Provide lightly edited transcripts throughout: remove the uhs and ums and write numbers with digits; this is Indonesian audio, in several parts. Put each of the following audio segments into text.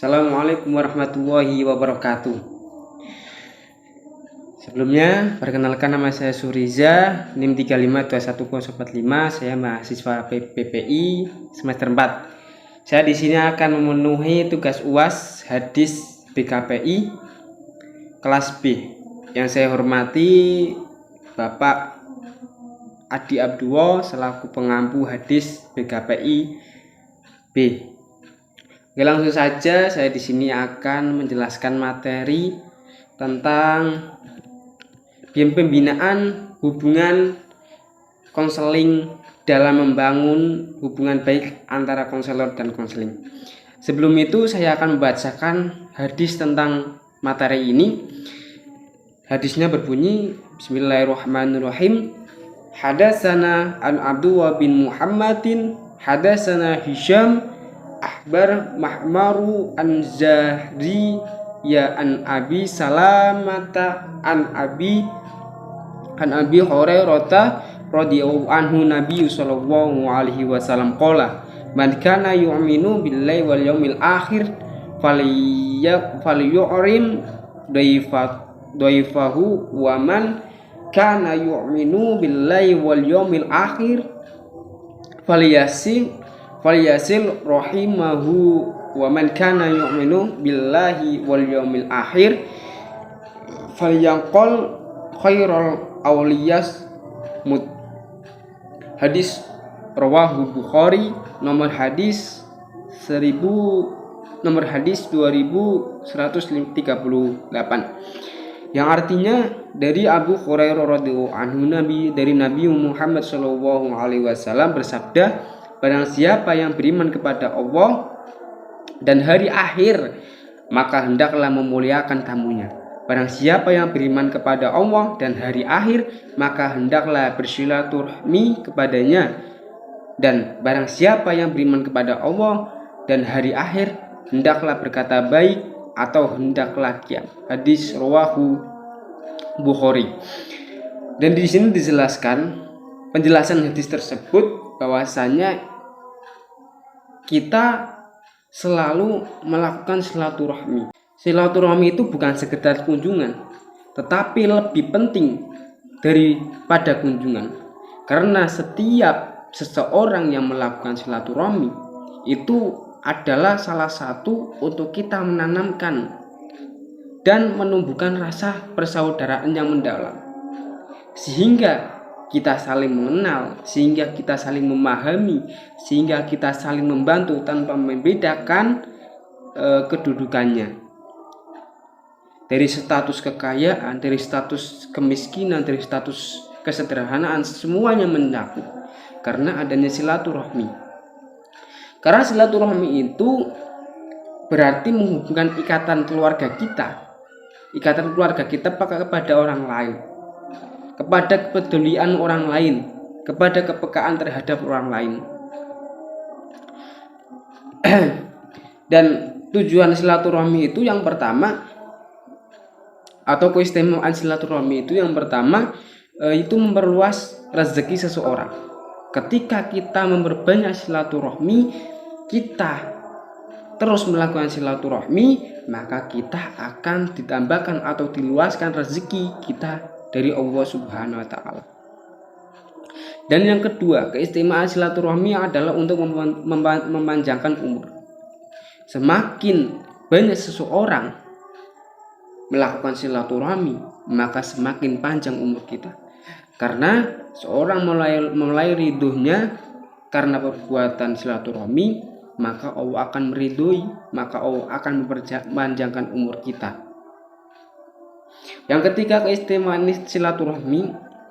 Assalamualaikum warahmatullahi wabarakatuh. Sebelumnya, perkenalkan nama saya Suriza, NIM 35211045. Saya mahasiswa PPI semester 4. Saya di sini akan memenuhi tugas UAS hadis BKPI kelas B. Yang saya hormati Bapak Adi Abduwo selaku pengampu hadis BKPI B. Oke, langsung saja saya di sini akan menjelaskan materi tentang pembinaan hubungan konseling dalam membangun hubungan baik antara konselor dan konseling. Sebelum itu saya akan membacakan hadis tentang materi ini. Hadisnya berbunyi, Bismillahirrahmanirrahim. Hadatsana an Abdullah bin Muhammadin, hadatsana Hisham Ahbar Mahmaru an Zahri ya an Abi Salamata an Abi Hurairah radhiyallahu anhu Nabi sallallahu alaihi wasallam qala man kana yu'minu billahi wal yaumil akhir falyu'rim dhaifahu wa man kana yu'minu billahi wal yaumil akhir falyasil rahimahu wa man kana yu'minu billahi wal yaumil akhir falyanqul khairal awliyas mut. Hadis rawahu Bukhari, nomor hadis 2138, yang artinya dari Abu Hurairah radhiyallahu anhu dari Nabi Muhammad sallallahu alaihi wasallam bersabda, barang siapa yang beriman kepada Allah dan hari akhir, maka hendaklah memuliakan tamunya. Barang siapa yang beriman kepada Allah dan hari akhir, maka hendaklah bersilaturahmi kepadanya. Dan barang siapa yang beriman kepada Allah dan hari akhir, hendaklah berkata baik atau hendaklah diam. Hadis rawahu Bukhari. Dan di sini dijelaskan penjelasan hadis tersebut bahwasanya kita selalu melakukan silaturahmi. Silaturahmi itu bukan sekedar kunjungan, tetapi lebih penting daripada kunjungan. Karena setiap seseorang yang melakukan silaturahmi itu adalah salah satu untuk kita menanamkan dan menumbuhkan rasa persaudaraan yang mendalam, sehingga kita saling mengenal, sehingga kita saling memahami, sehingga kita saling membantu tanpa membedakan kedudukannya, dari status kekayaan, dari status kemiskinan, dari status kesederhanaan, semuanya mencakup karena adanya silaturahmi. Karena silaturahmi itu berarti menghubungkan ikatan keluarga kita kepada orang lain, kepada kepedulian orang lain, kepada kepekaan terhadap orang lain. Dan tujuan silaturahmi itu yang pertama, atau keistimewaan silaturahmi itu yang pertama, itu memperluas rezeki seseorang. Ketika kita memperbanyak silaturahmi, kita terus melakukan silaturahmi, maka kita akan ditambahkan atau diluaskan rezeki kita dari Allah Subhanahu wa taala. Dan yang kedua, keistimewaan silaturahmi adalah untuk memanjangkan umur. Semakin banyak seseorang melakukan silaturahmi, maka semakin panjang umur kita. Karena seorang mulai ridhonya karena perbuatan silaturahmi, maka Allah akan meridhoi, maka Allah akan memanjangkan umur kita. Yang ketiga, keistimewaan silaturahmi,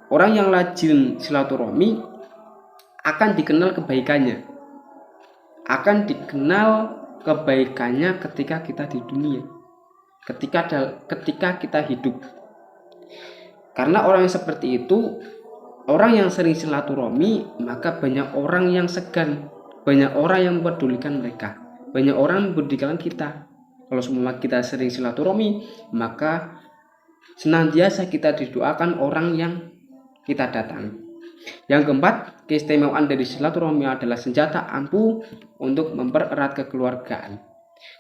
orang yang rajin silaturahmi akan dikenal kebaikannya ketika kita di dunia, ketika kita hidup. Karena orang yang seperti itu, orang yang sering silaturahmi, maka banyak orang yang segan, banyak orang yang mempedulikan mereka, banyak orang mempedulikan kita. Kalau semua kita sering silaturahmi, maka senantiasa kita didoakan orang yang kita datangi. Yang keempat, keistimewaan dari silaturahmi adalah senjata ampuh untuk mempererat kekeluargaan.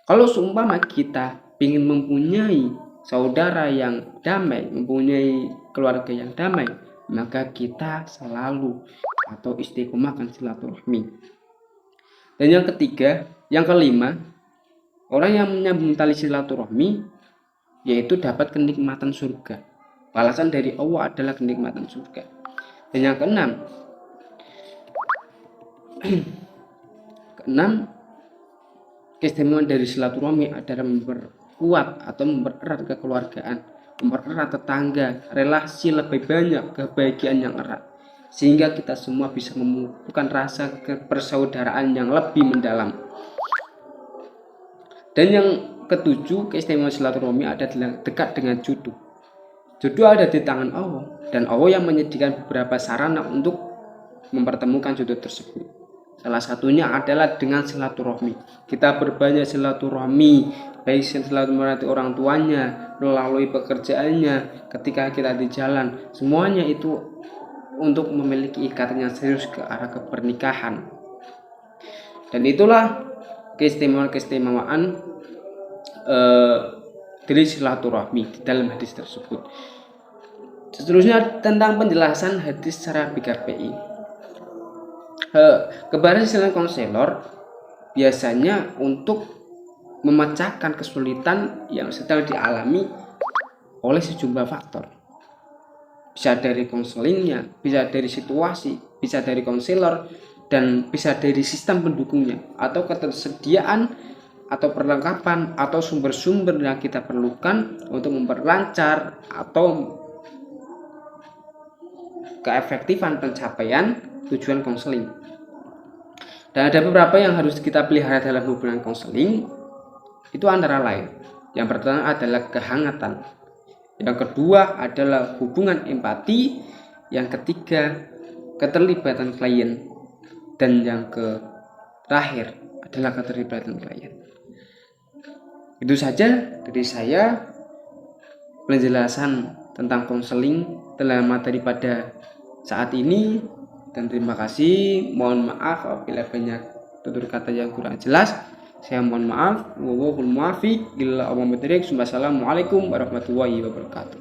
Kalau seumpama kita ingin mempunyai saudara yang damai, mempunyai keluarga yang damai, maka kita selalu atau istiqomahkan silaturahmi. Dan yang kelima, orang yang menyambung tali silaturahmi yaitu dapat kenikmatan surga. Balasan dari Allah adalah kenikmatan surga. Dan yang keenam, keistimewaan dari silaturahmi adalah memperkuat atau mempererat kekeluargaan, mempererat tetangga, relasi lebih banyak, kebahagiaan yang erat, sehingga kita semua bisa memupukkan rasa persaudaraan yang lebih mendalam. Dan yang ketujuh, keistimewaan silaturahmi adalah dekat dengan jodoh. Jodoh ada di tangan Allah, dan Allah yang menyediakan beberapa sarana untuk mempertemukan jodoh tersebut. Salah satunya adalah dengan silaturahmi. Kita berbanyak silaturahmi, baik silaturahmi orang tuanya, melalui pekerjaannya, ketika kita di jalan, semuanya itu untuk memiliki ikatan yang serius ke arah kepernikahan. Dan itulah keistimewaan dari silaturahmi di dalam hadis tersebut. Seterusnya tentang penjelasan hadis secara BKPI. Kepada silsilah konselor biasanya untuk memecahkan kesulitan yang sedang dialami oleh sejumlah faktor. Bisa dari konselingnya, bisa dari situasi, bisa dari konselor, dan bisa dari sistem pendukungnya, atau ketersediaan atau perlengkapan atau sumber-sumber yang kita perlukan untuk memperlancar atau keefektifan pencapaian tujuan konseling. Dan ada beberapa yang harus kita pelihara dalam hubungan konseling, itu antara lain. Yang pertama adalah kehangatan, yang kedua adalah hubungan empati, yang ketiga keterlibatan klien, dan yang terakhir adalah keterlibatan klien. Itu saja dari saya penjelasan tentang konseling dalam materi pada saat ini, dan terima kasih. Mohon maaf apabila banyak tutur kata yang kurang jelas. Saya mohon maaf. Wallahul muwaffiq ila aqwamit thoriq. Wassalamualaikum warahmatullahi wabarakatuh.